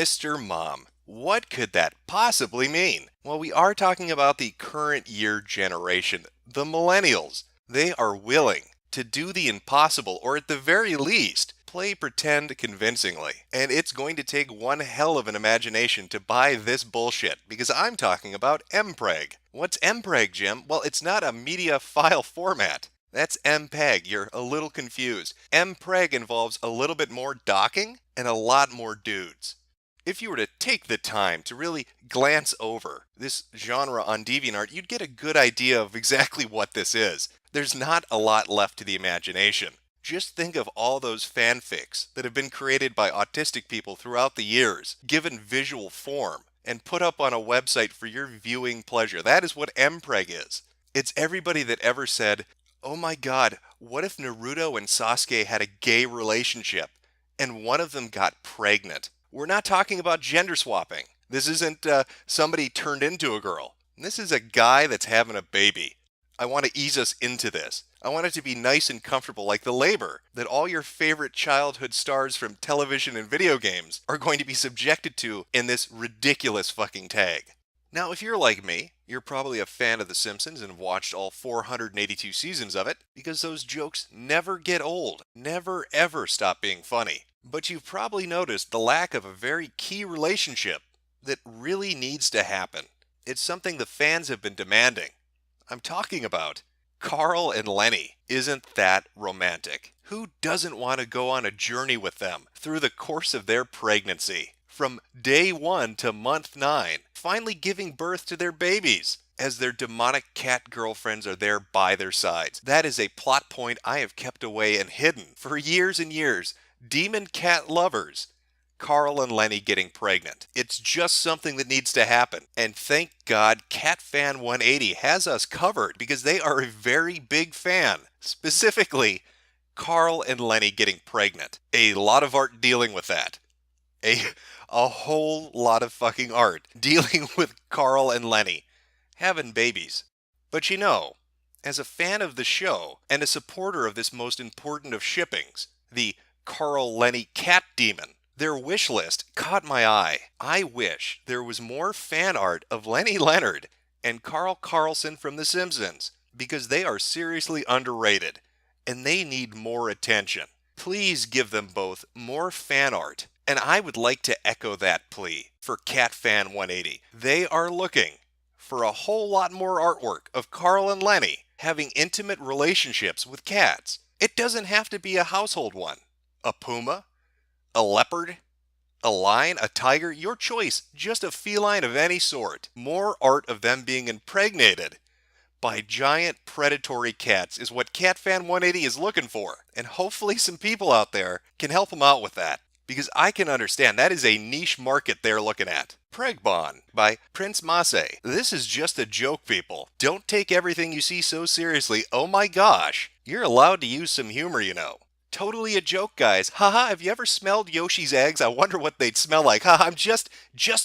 Mr. Mom. What could that possibly mean? Well, we are talking about the current year generation, the millennials. They are willing to do the impossible, or at the very least, play pretend convincingly. And it's going to take one hell of an imagination to buy this bullshit, because I'm talking about MPEG. What's MPEG, Jim? Well, it's not a media file format. That's MPEG. You're a little confused. MPEG involves a little bit more docking and a lot more dudes. If you were to take the time to really glance over this genre on DeviantArt, you'd get a good idea of exactly what this is. There's not a lot left to the imagination. Just think of all those fanfics that have been created by autistic people throughout the years, given visual form, and put up on a website for your viewing pleasure. That is what MPEG is. It's everybody that ever said, "Oh my god, what if Naruto and Sasuke had a gay relationship and one of them got pregnant?" We're not talking about gender swapping. This isn't somebody turned into a girl. This is a guy that's having a baby. I want to ease us into this. I want it to be nice and comfortable, like the labor that all your favorite childhood stars from television and video games are going to be subjected to in this ridiculous fucking tag. Now, if you're like me, you're probably a fan of The Simpsons and have watched all 482 seasons of it, because those jokes never get old, never ever stop being funny. But you've probably noticed the lack of a very key relationship that really needs to happen. It's something the fans have been demanding. I'm talking about Carl and Lenny. Isn't that romantic? Who doesn't want to go on a journey with them through the course of their pregnancy? From day 1 to month 9, finally giving birth to their babies, as their demonic cat girlfriends are there by their sides. That is a plot point I have kept away and hidden for years and years. Demon cat lovers. Carl and Lenny getting pregnant. It's just something that needs to happen. And thank God CatFan 180 has us covered, because they are a very big fan. Specifically, Carl and Lenny getting pregnant. A lot of art dealing with that. A whole lot of fucking art dealing with Carl and Lenny having babies. But you know, as a fan of the show and a supporter of this most important of shippings, the Carl Lenny cat demon, their wish list caught my eye. I wish there was more fan art of Lenny Leonard and Carl Carlson from The Simpsons, because they are seriously underrated and they need more attention. Please give them both more fan art. And I would like to echo that plea for CatFan 180. They are looking for a whole lot more artwork of Carl and Lenny having intimate relationships with cats. It doesn't have to be a household one. A puma? A leopard? A lion? A tiger? Your choice. Just a feline of any sort. More art of them being impregnated by giant predatory cats is what CatFan 180 is looking for. And hopefully some people out there can help them out with that, because I can understand that is a niche market they're looking at. Pregbon by Prince Masse. This is just a joke, people. Don't take everything you see so seriously. Oh my gosh. You're allowed to use some humor, you know. Totally a joke, guys. Haha, have you ever smelled Yoshi's eggs? I wonder what they'd smell like. Haha, I'm just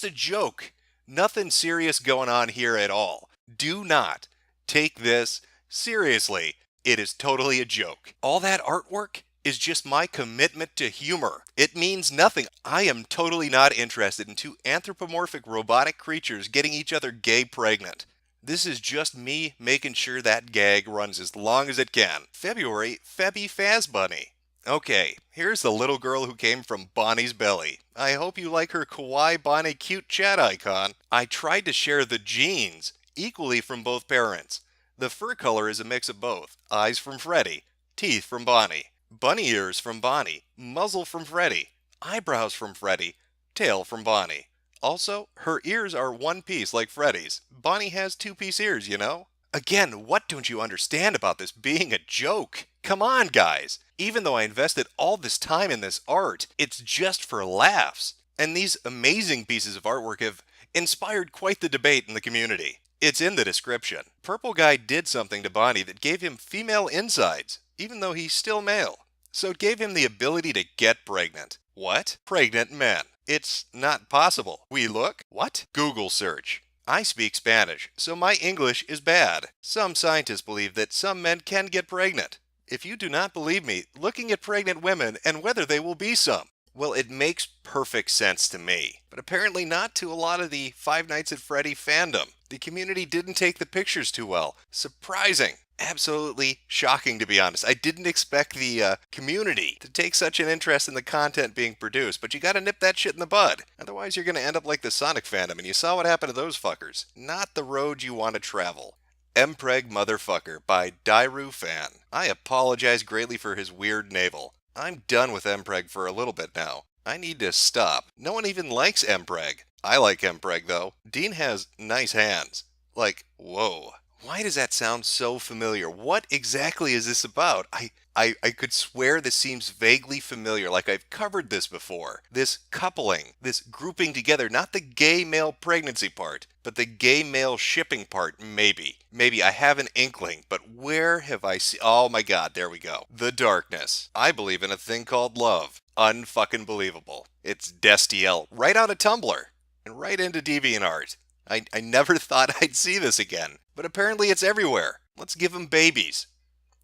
a joke. Nothing serious going on here at all. Do not take this seriously. It is totally a joke. All that artwork is just my commitment to humor. It means nothing. I am totally not interested in two anthropomorphic robotic creatures getting each other gay pregnant. This is just me making sure that gag runs as long as it can. February, Febby Faz Bunny. Okay, here's the little girl who came from Bonnie's belly. I hope you like her kawaii Bonnie cute chat icon. I tried to share the genes equally from both parents. The fur color is a mix of both. Eyes from Freddy, teeth from Bonnie, bunny ears from Bonnie, muzzle from Freddy, eyebrows from Freddy, tail from Bonnie. Also, her ears are one piece like Freddy's. Bonnie has two-piece ears, you know? Again, what don't you understand about this being a joke? Come on, guys. Even though I invested all this time in this art, it's just for laughs. And these amazing pieces of artwork have inspired quite the debate in the community. It's in the description. Purple Guy did something to Bonnie that gave him female insides, even though he's still male. So it gave him the ability to get pregnant. What? Pregnant men. It's not possible. We look? What? Google search. I speak Spanish, so my English is bad. Some scientists believe that some men can get pregnant. If you do not believe me, looking at pregnant women and whether they will be some. Well, it makes perfect sense to me, but apparently not to a lot of the Five Nights at Freddy fandom. The community didn't take the pictures too well. Surprising. Absolutely shocking, to be honest. I didn't expect the community to take such an interest in the content being produced, but you gotta nip that shit in the bud. Otherwise, you're gonna end up like the Sonic fandom, and you saw what happened to those fuckers. Not the road you want to travel. Mpreg Motherfucker by Dairu Fan. I apologize greatly for his weird navel. I'm done with Mpreg for a little bit now. I need to stop. No one even likes Mpreg. I like Mpreg though. Dean has nice hands. Like, whoa. Why does that sound so familiar? What exactly is this about? I could swear this seems vaguely familiar, like I've covered this before. This coupling, this grouping together, not the gay male pregnancy part, but the gay male shipping part, maybe. Maybe I have an inkling, but where have I seen? Oh my god, there we go. The darkness. I believe in a thing called love. Unfucking believable. It's Destiel, right out of Tumblr, and right into DeviantArt. I never thought I'd see this again, but apparently it's everywhere. Let's give them babies.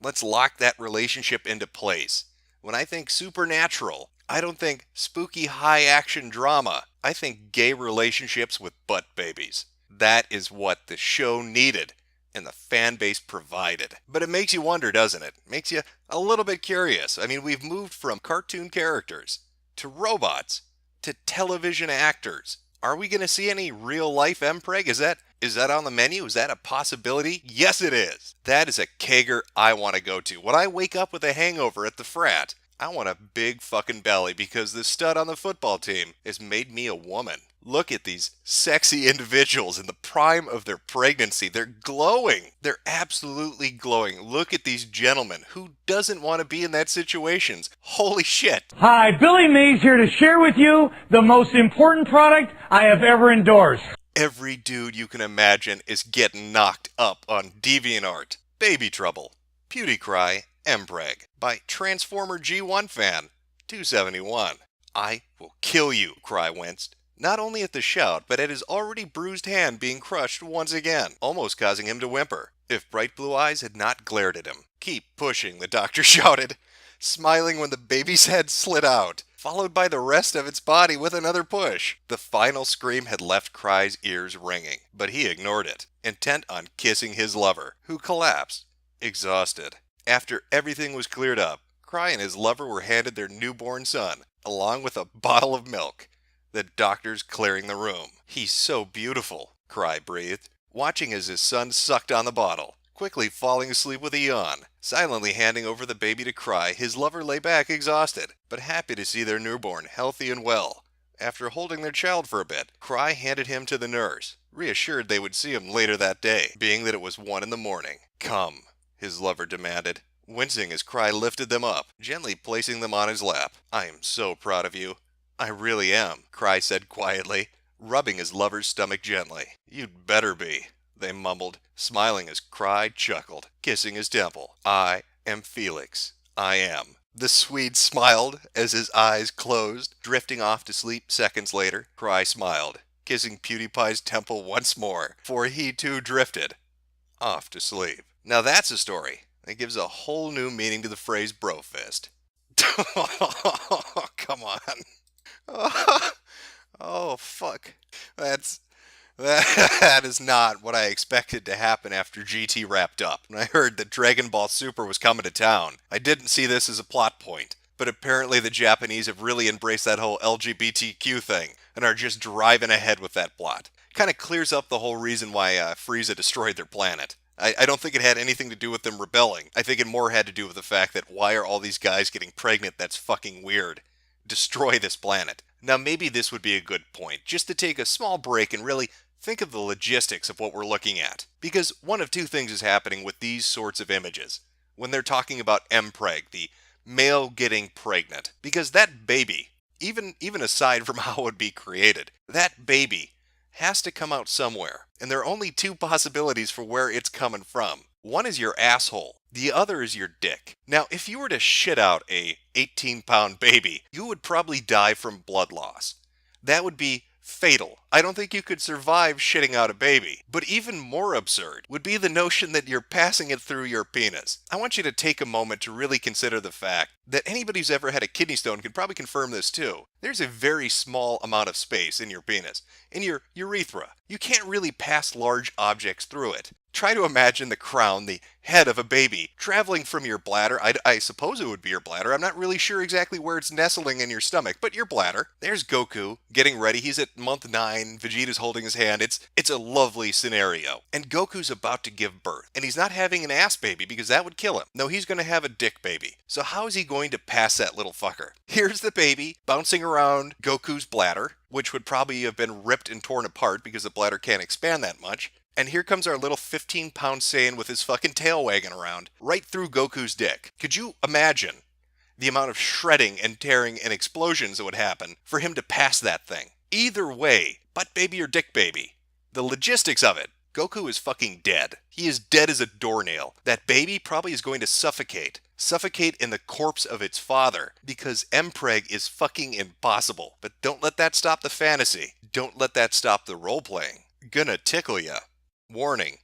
Let's lock that relationship into place. When I think supernatural, I don't think spooky high-action drama. I think gay relationships with butt babies. That is what the show needed, and the fan base provided. But it makes you wonder, doesn't it? Makes you a little bit curious. I mean, we've moved from cartoon characters to robots to television actors. Are we going to see any real-life Mpreg? Is that on the menu? Is that a possibility? Yes, it is. That is a kegger I want to go to. When I wake up with a hangover at the frat, I want a big fucking belly because the stud on the football team has made me a woman. Look at these sexy individuals in the prime of their pregnancy. They're glowing. They're absolutely glowing. Look at these gentlemen. Who doesn't want to be in that situations? Holy shit. Hi, Billy Mays here to share with you the most important product I have ever endorsed. Every dude you can imagine is getting knocked up on DeviantArt. Baby Trouble. PewDieCry. Mpreg. By Transformer G1 Fan. 271. I will kill you, Cry winced. Not only at the shout, but at his already bruised hand being crushed once again, almost causing him to whimper. If bright blue eyes had not glared at him. Keep pushing, the doctor shouted, smiling when the baby's head slid out, followed by the rest of its body with another push. The final scream had left Cry's ears ringing, but he ignored it, intent on kissing his lover, who collapsed, exhausted. After everything was cleared up, Cry and his lover were handed their newborn son, along with a bottle of milk. The doctor's clearing the room. He's so beautiful, Cry breathed, watching as his son sucked on the bottle, quickly falling asleep with a yawn. Silently handing over the baby to Cry, his lover lay back exhausted, but happy to see their newborn healthy and well. After holding their child for a bit, Cry handed him to the nurse, reassured they would see him later that day, being that it was 1 a.m. Come, his lover demanded, wincing as Cry lifted them up, gently placing them on his lap. I am so proud of you. I really am, Cry said quietly, rubbing his lover's stomach gently. You'd better be, they mumbled, smiling as Cry chuckled, kissing his temple. I am Felix. I am. The Swede smiled as his eyes closed, drifting off to sleep seconds later. Cry smiled, kissing PewDiePie's temple once more, for he too drifted off to sleep. Now that's a story that gives a whole new meaning to the phrase brofist. Come on. Oh, fuck. That is not what I expected to happen after GT wrapped up. When I heard that Dragon Ball Super was coming to town, I didn't see this as a plot point. But apparently the Japanese have really embraced that whole LGBTQ thing and are just driving ahead with that plot. Kind of clears up the whole reason why Frieza destroyed their planet. I don't think it had anything to do with them rebelling. I think it more had to do with the fact that why are all these guys getting pregnant? That's fucking weird. Destroy this planet. Now maybe this would be a good point, just to take a small break and really think of the logistics of what we're looking at. Because one of two things is happening with these sorts of images. When they're talking about Mpreg, the male getting pregnant. Because that baby, even aside from how it would be created, that baby has to come out somewhere. And there are only two possibilities for where it's coming from. One is your asshole. The other is your dick. Now, if you were to shit out a 18-pound baby, you would probably die from blood loss. That would be fatal. I don't think you could survive shitting out a baby. But even more absurd would be the notion that you're passing it through your penis. I want you to take a moment to really consider the fact that anybody who's ever had a kidney stone can probably confirm this too. There's a very small amount of space in your penis, in your urethra. You can't really pass large objects through it. Try to imagine the crown, the head of a baby, traveling from your bladder. I suppose it would be your bladder. I'm not really sure exactly where it's nestling in your stomach, but your bladder. There's Goku getting ready. He's at month 9. Vegeta's holding his hand. It's a lovely scenario. And Goku's about to give birth. And he's not having an ass baby because that would kill him. No, he's going to have a dick baby. So how is he going to pass that little fucker? Here's the baby bouncing around Goku's bladder, which would probably have been ripped and torn apart because the bladder can't expand that much. And here comes our little 15-pound Saiyan with his fucking tail wagging around, right through Goku's dick. Could you imagine the amount of shredding and tearing and explosions that would happen for him to pass that thing? Either way, butt baby or dick baby, the logistics of it, Goku is fucking dead. He is dead as a doornail. That baby probably is going to suffocate in the corpse of its father, because Mpreg is fucking impossible. But don't let that stop the fantasy. Don't let that stop the role-playing. Gonna tickle ya. Warning.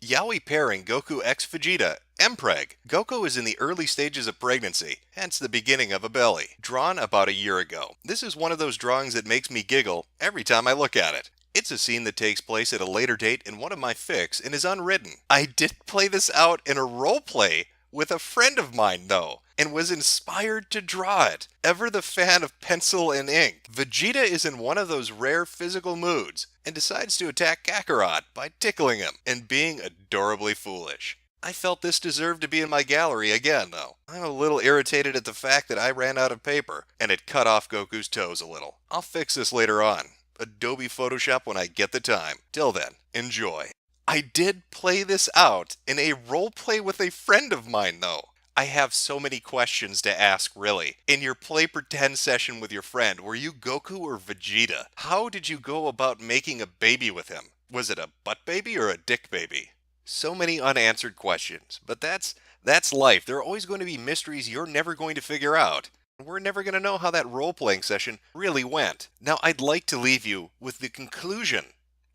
Yaoi pairing Goku x Vegeta, Mpreg. Goku is in the early stages of pregnancy, hence the beginning of a belly. Drawn about a year ago. This is one of those drawings that makes me giggle every time I look at it. It's a scene that takes place at a later date in one of my fics and is unwritten. I did play this out in a roleplay with a friend of mine though, and was inspired to draw it. Ever the fan of pencil and ink, Vegeta is in one of those rare physical moods and decides to attack Kakarot by tickling him and being adorably foolish. I felt this deserved to be in my gallery again though. I'm a little irritated at the fact that I ran out of paper and it cut off Goku's toes a little. I'll fix this later on. Adobe Photoshop when I get the time. Till then, enjoy. I did play this out in a roleplay with a friend of mine though. I have so many questions to ask really. In your play pretend session with your friend, were you Goku or Vegeta? How did you go about making a baby with him? Was it a butt baby or a dick baby? So many unanswered questions, but that's life. There are always going to be mysteries you're never going to figure out. We're never going to know how that role-playing session really went. Now, I'd like to leave you with the conclusion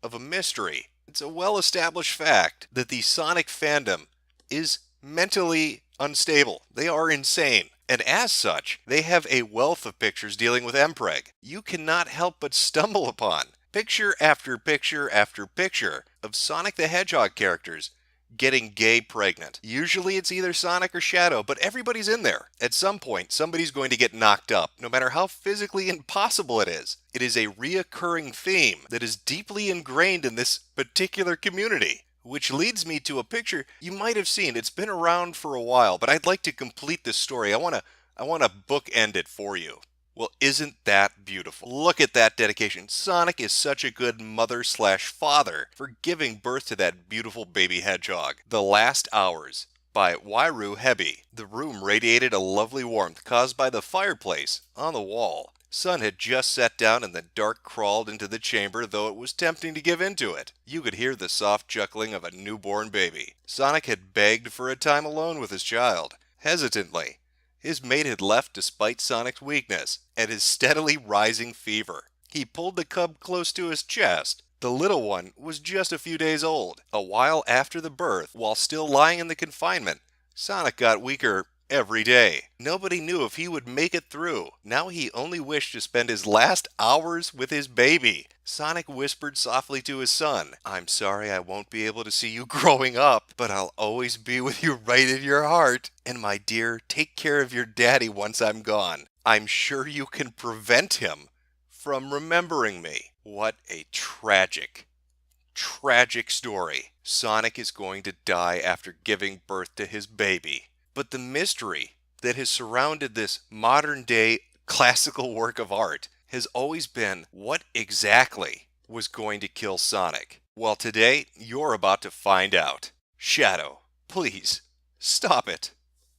of a mystery. It's a well-established fact that the Sonic fandom is mentally unstable. They are insane. And as such, they have a wealth of pictures dealing with Mpreg. You cannot help but stumble upon picture after picture after picture of Sonic the Hedgehog characters getting gay pregnant. Usually it's either Sonic or Shadow, but everybody's in there. At some point, somebody's going to get knocked up, no matter how physically impossible it is. It is a reoccurring theme that is deeply ingrained in this particular community. Which leads me to a picture you might have seen. It's been around for a while, but I'd like to complete this story. I want to bookend it for you. Well, isn't that beautiful? Look at that dedication. Sonic is such a good mother/father for giving birth to that beautiful baby hedgehog. The Last Hours by Wairu Hebi. The room radiated a lovely warmth caused by the fireplace on the wall. Sun had just set down and the dark crawled into the chamber, though it was tempting to give into it. You could hear the soft chuckling of a newborn baby. Sonic had begged for a time alone with his child, hesitantly. His mate had left despite Sonic's weakness and his steadily rising fever. He pulled the cub close to his chest. The little one was just a few days old. A while after the birth, while still lying in the confinement, Sonic got weaker every day. Nobody knew if he would make it through. Now he only wished to spend his last hours with his baby. Sonic whispered softly to his son, "I'm sorry I won't be able to see you growing up, but I'll always be with you right in your heart. And my dear, take care of your daddy once I'm gone. I'm sure you can prevent him from remembering me." What a tragic story. Sonic is going to die after giving birth to his baby. But the mystery that has surrounded this modern-day classical work of art has always been what exactly was going to kill Sonic. Well, today, you're about to find out. Shadow, please, stop it.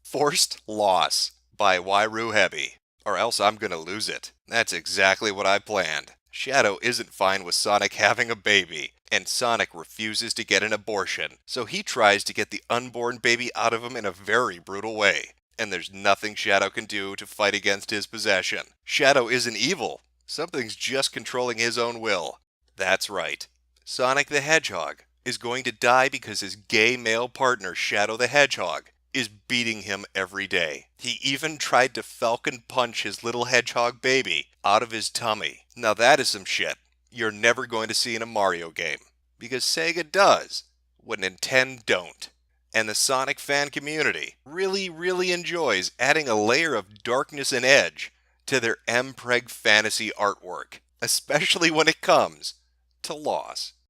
Forced Loss by Wairu Hebi, or else I'm gonna lose it. That's exactly what I planned. Shadow isn't fine with Sonic having a baby, and Sonic refuses to get an abortion, so he tries to get the unborn baby out of him in a very brutal way. And there's nothing Shadow can do to fight against his possession. Shadow isn't evil, Something's just controlling his own will. That's right. Sonic the Hedgehog is going to die because his gay male partner, Shadow the Hedgehog, is beating him every day. He even tried to falcon punch his little hedgehog baby out of his tummy. Now that is some shit you're never going to see in a Mario game. Because Sega does what Nintendo don't. And the Sonic fan community really enjoys adding a layer of darkness and edge to their Mpreg fantasy artwork, especially when it comes to loss.